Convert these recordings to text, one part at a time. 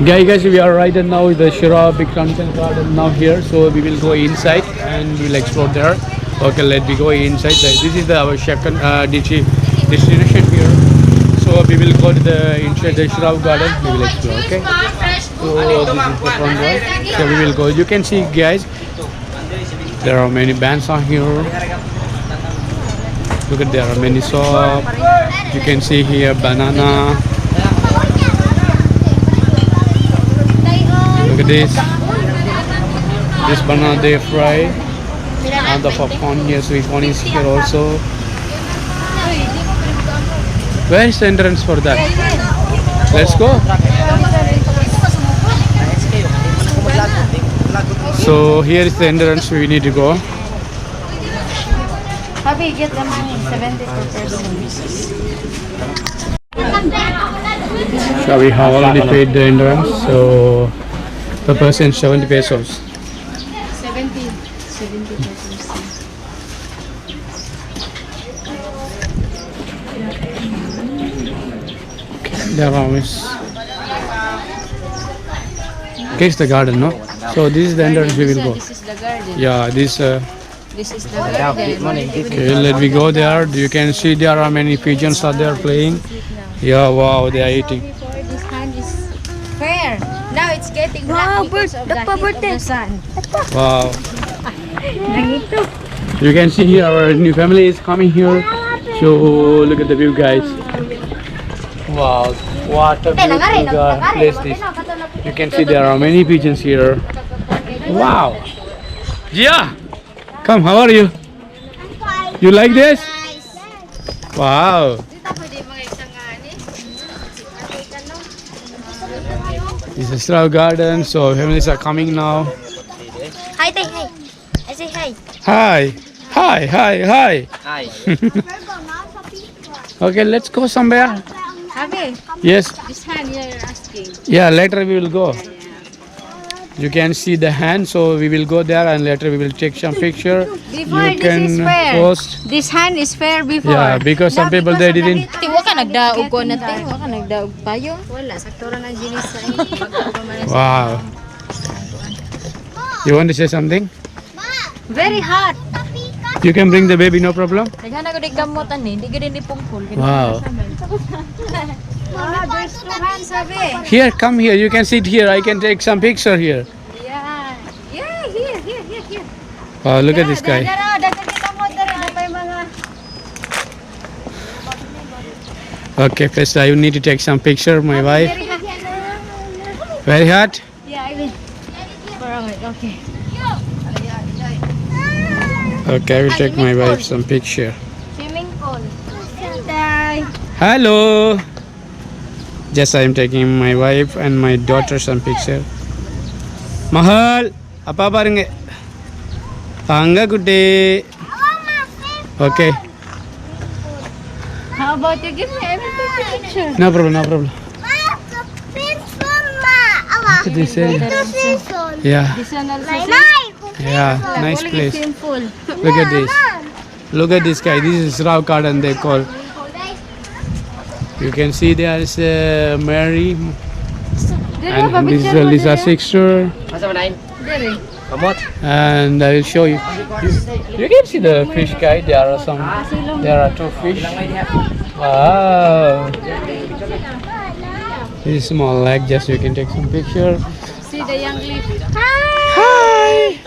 Guys, we are right now in the Sirao Pictorical Garden now here, so we will go inside and we will explore there. Okay, let me go inside. This is our second destination here. So we will go to the inside the Sirao Garden. We will explore. Okay. So this is the front door. So we will go. You can see, guys, there are many bands on here. Look at there are many shops. You can see here banana. Look at this banana they fry, and the popcorn here, sweet corn is here also. Where is the entrance for that? Let's go. So here is the entrance we need to go. Happy, get the money, 70 per person. So we have already paid the entrance, so per person 70 pesos. 70 per person. There is okay, it's the garden, no? So this is the entrance we will go. This is the garden. Yeah, this. This is the garden. Okay, let me go there. You can see there are many pigeons are there playing. Yeah, wow, they are eating. Before this hand is fair. Now it's getting black because of the heat of the sun. Wow. You can see here our new family is coming here. So look at the view, guys. Wow, what a beautiful place this. You can see there are many pigeons here. Wow. Yeah. Come, how are you? You like this? Wow. This is Sirao Garden, so families are coming now. Hi, hi. I say hi. Hi. Hi, hi, hi. Hi. Okay, let's go somewhere. Happy. Yes. This hand you're asking. Yeah, later we will go. You can see the hand, so we will go there and later we will take some picture. Before You this can is fair. post. This hand is fair before. Yeah, because some people they didn't. Wa ka nagdaog ko na tayo. Wa ka nagdaog payo. Wala, sakto ra ng jinis sa Wow. You want to say something? Very hot. You can bring the baby, no problem. Naghanap ko dig gamutan ni, di gid ni pungkol. Wow. There's two hands, sabi. Here, come here. You can sit here. I can take some picture here. Yeah. Yeah, here. Wow, look at this guy. Dara, dagan kita mo dara may mga Okay, first I need to take some picture. My wife. very hot. Very hot. Yeah, I will. Alright, okay. Okay, I will take my wife some picture. Swimming pool. Bye. Hello. Just I am taking my wife and my daughter some picture. Mahal, apa barenge? Tangga gude. Okay, How about you give me every picture? no problem, no problem. Look at this area. Yeah, This one also yeah, nice place. swimming pool. Look at this. Look at this guy. This is Sirao Garden they call. You can see there is Mary and this is Lisa's sister. Masa manain? Dere. Kamot. And I will show you. You can see the fish guy. There are two fish. Wow. This is small lake. Just you can take some picture. See the young leaf. Hi.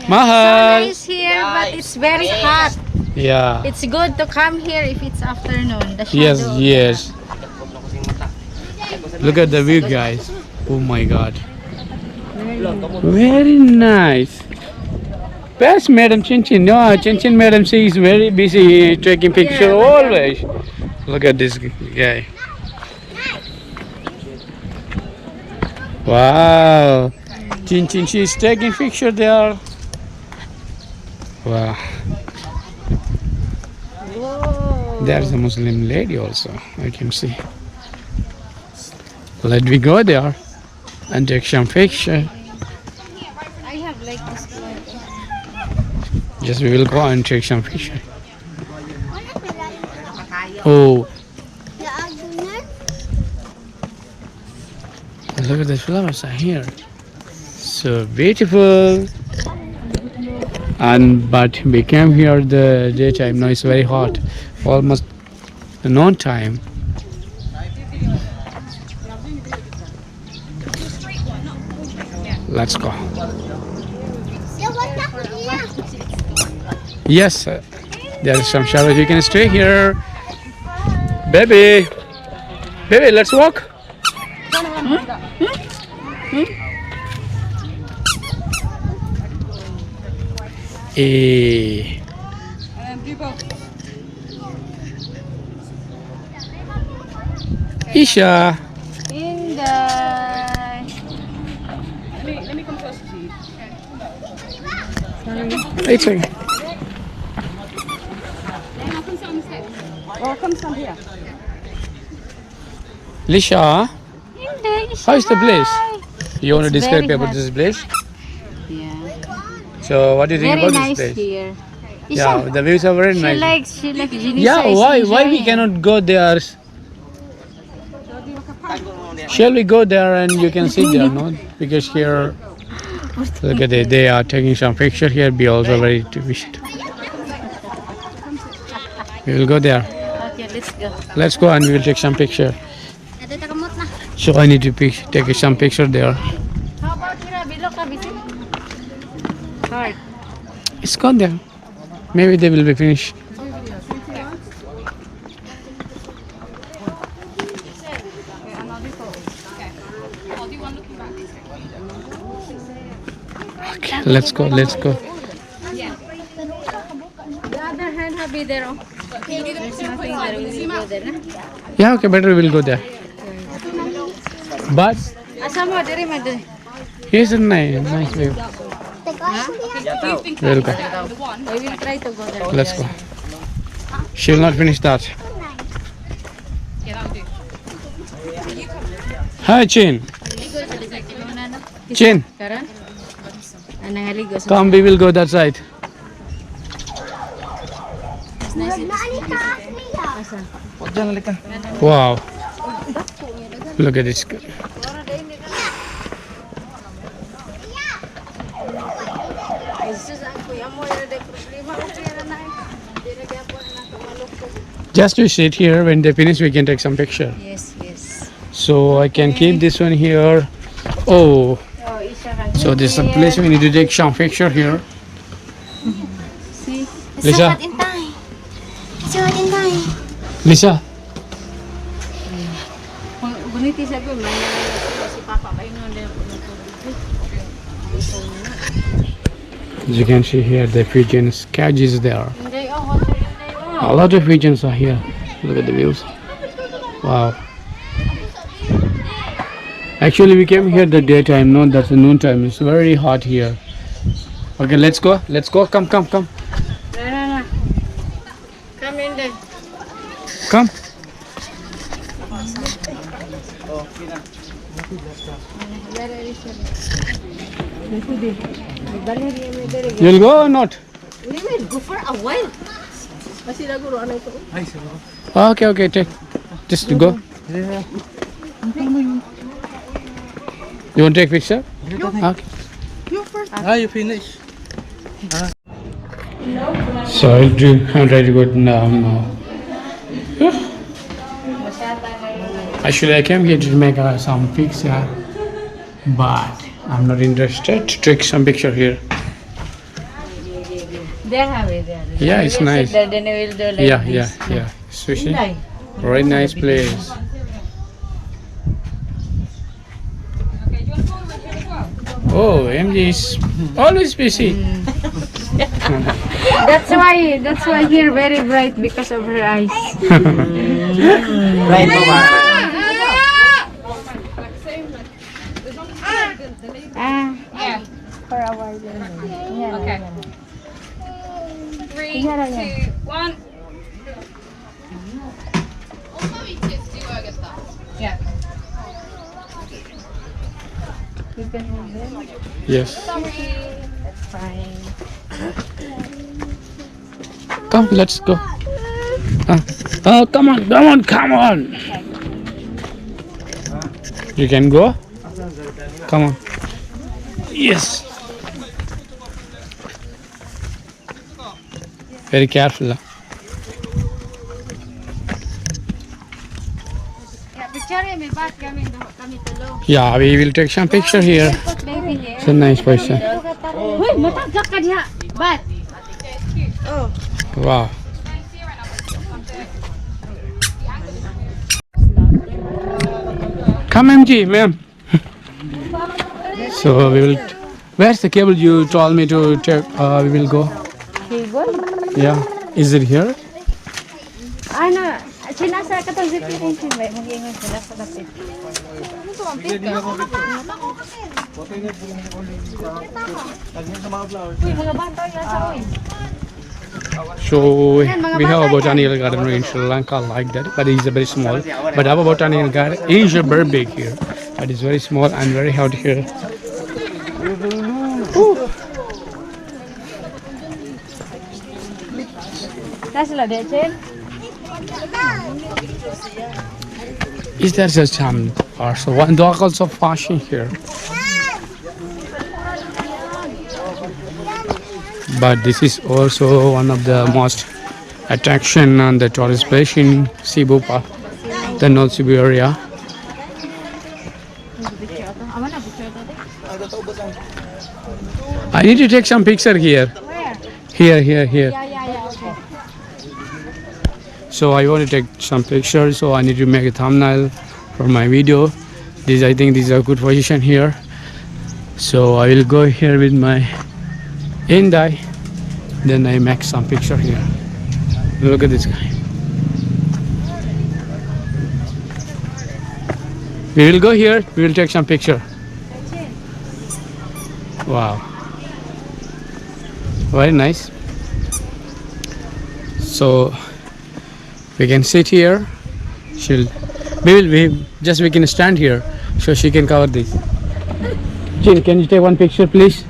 Mahal. Nice here, but it's very hot. Yeah. It's good to come here if it's afternoon. The Yes, shadow. yes. Look at the view, guys. Oh my God. Very nice. Where's Madam Chinchin? No, Chinchin Madam, she is very busy taking picture always. Look at this guy. Wow. Chinchin, she is taking picture there. Wow. Whoa. There's a Muslim lady also, I can see. Let me go there and take some picture. I have like this one. Yes, we will go and take some picture. Oh, look at the flowers are here. So beautiful. And but we came here the daytime. Now it's very hot. Almost noon time. Let's go. Yes, there is some showers. You can stay here. Baby. Baby, let's walk. Eh. Isha. Inday. Let me come closer to you. It's okay. Oh, come stand here. Lisha, Inday. how is the place? You want to It's describe very about hot. this place? Yeah. So what do you think Very about nice this place? here. Yeah, Isha, the views are very nice. she likes jenishliz. Yeah, why we cannot go there? Shall we go there and you can sit there, no? Because here, look at it, they are taking some picture here. Be also ready to visit. We will go there. Okay, let's go. Let's go and we will take some picture. So I need to take some picture there. How about here? Bilog ka, busy? Hard. It's gone there. Maybe they will be finished. Okay, let's go. Let's go. The other hand, habi there. Oh. There's nothing there. We will go there. Na? Yeah, okay, better we'll go there. But Asa mo, diri man diri. here's a nice view. We'll go. We will try to go there. Let's go. She'll not finish that. Hi, Chin. Chin, Karan? Anang haligo sa come, we will go that side. nice. Asa? Wow. Look at this. Just to sit here. When they finish, we can take some picture. Yes, yes. So I can keep this one here. Oh, Oh, isa ka. so this is a place we need to take some picture here. See? Lisa, Lisa. Buniti sabi, may si Papa ba yun nun? As you can see here, the pigeons cage is there. Hindi, oh, hotel yun na yun. A lot of pigeons are here. Look at the views. Wow. Actually, we came here the daytime, not that's the noon time. It's very hot here. Okay, let's go. Let's go. Come, come, come. Na. Come in there. Come. You'll go or not? We will go for a while. Okay, okay, take. Just go. You want to take picture? Okay. You finish. So I'm ready to go now. Actually, I came here to make some picture, but I'm not interested to take some picture here. There have it there. Yeah, it's We will nice. sit there, then we will do like Yeah, this. yeah. Sushi. Inday. Very nice place. Oh, MJ is always busy. That's why here very bright because of her eyes. Right Yeah. For a while. Yeah. Okay. 3, 2, 1. Yeah. You can hold it. Yes. That's fine. Come, let's go. Oh, come on. You can go? Come on. Yes. Very careful. Yeah, picture me back kami tulo. Yeah, we will take some picture here. Baby here. It's a nice person. Hoy, matagak ka diha. Bat. Oh. Wow. Come, MG, ma'am. So we will. Where's the cable you told me to take? We will go. Cable? Yeah. Is it here? Ano, sinasa ka tong zip line sin ba? Mag-ingon sila sa kapit. Uy, mga bata yan sa uy. So we have a botanical garden in Sri Lanka like that, but it's very small. But our botanical garden is very big here, but it's very small and very hot here. That's la de chen. Is there just also one dog also washing here? But this is also one of the most attraction on the tourist place in Cebu, the North Cebu area. I need to take some picture here. Where? Here. Yeah, okay. So I want to take some pictures. So I need to make a thumbnail for my video. I think this is a good position here. So I will go here with my Indai. Then I make some picture here. Look at this guy. We will go here. We will take some picture. Wow. Very nice. So we can sit here. We can stand here so she can cover this. Chin, can you take one picture, please?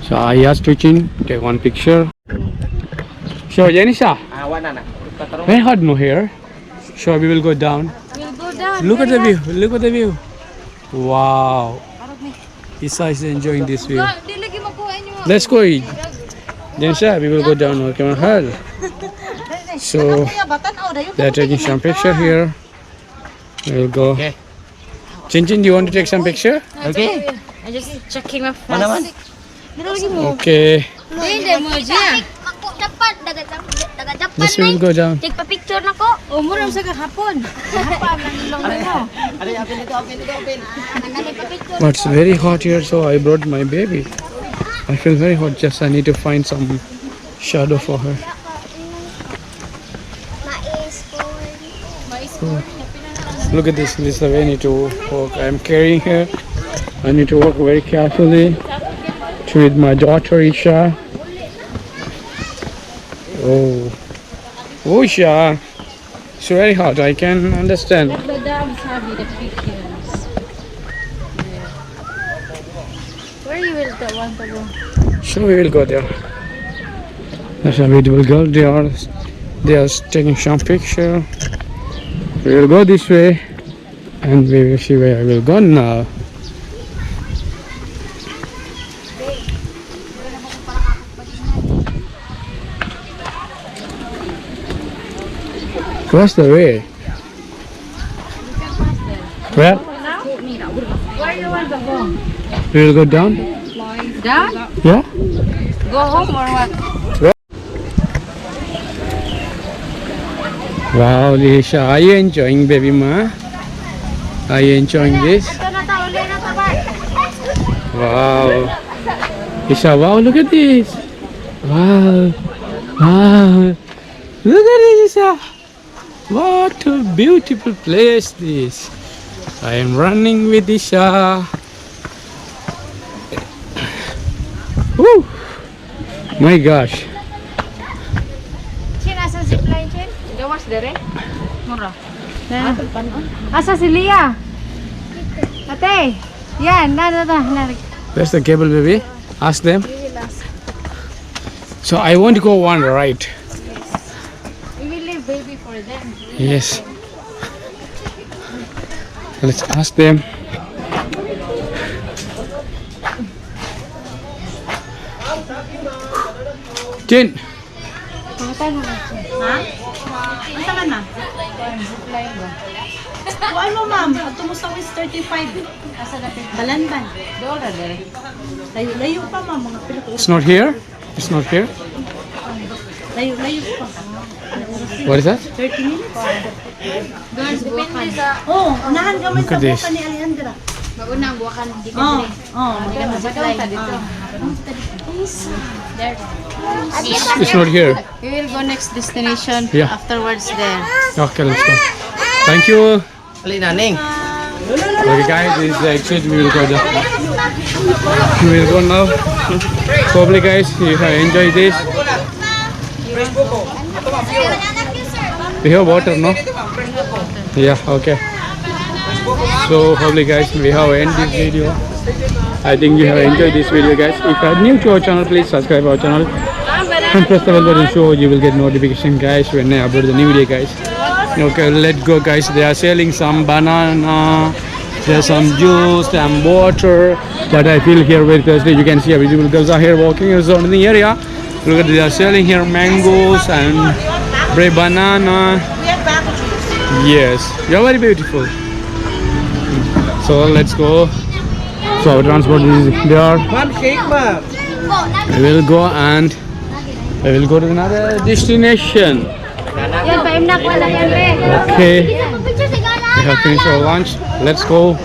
So I asked to Chin take one picture. So Janisha, very hot no here. So we will go down. We'll go down. Look at the view. Look at the view. Wow. Isa is enjoying this view. Dili gi makuha niyo. Let's go eat. Janisha, we will go down. Okay, my heart. So they're taking some picture here. We'll go. Okay. Chin, do you want to take some picture? Okay. I just checking my phone. Okay. Hindi mo diya. Let's we will go down. Take pa picture nako. O mo sa kahapon. Hapon lang ilong mo. But it's very hot here, so I brought my baby. I feel very hot. Just I need to find some shadow for her. Oh. Look at this. This is the way I need to walk. I'm carrying her. I need to walk very carefully with my daughter Isha. Oh, Isha. It's very hot. I can understand. The dogs have the pictures. Where you will want to go? So we will go there. That's a beautiful girl. They are taking some picture. We will go this way, and we will see where I will go now. Where's the way? Where? Where you want to go? We will go down. Down? Yeah. Go home or what? Wow, Lisha, are you enjoying, baby ma? Are you enjoying this? Wow. Lisha, wow, look at this. Wow. Wow. Look at this, Lisha. What a beautiful place this. I am running with Isha. Woo! My gosh. Chin, asa zipline, Chin? Gawas dere? Mura. Asa si Lia? Ate, yan, na. Where's the cable, baby? Ask them. So I want to go one right. We will leave baby for them. Yes. Let's ask them. Chin. Pangatay mo na siya. Ha? Ang taman, ma'am? Zipline ba? Kuhaan mo, ma'am. At tumusaw is 35. Asa na pin? Balanban. Doon na dire. Layo-layo pa, ma'am. Mga pila ko. It's not here. It's not here. Layo-layo pa. What is that? 30 minutes. Doon sa buwakan. Oh, unahan ka man Look sa at this. buka ni Alejandra. Mag-una ang buwakan. Di ka Oh, dire. oh. Doon, zipline ka dito. There. It's not here. We will go next destination. Yeah. Afterwards there. Okay, let's go. Thank you. Ali naning. Okay, guys, this is the exit. We will go there. We will go now. Probably, guys, if I enjoy this. We have water, no? Yeah, okay. So, probably, guys, we have end this video. I think you have enjoyed this video, guys. If you are new to our channel, please subscribe our channel and press the bell button so you will get notification, guys, when I upload the new video, guys. Okay, let's go, guys. They are selling some banana, there's some juice, some water, but I feel here very thirsty. You can see every girls are here walking around in the area. Look at, they are selling here mangoes and bread, banana. We have bago juice. Yes, you're very beautiful. So let's go. So our transport is there. Ma'am, shake ma'am. We will go and we will go to another destination. Yan, paimnak wala yan, be. Okay, we have finished our lunch. Let's go.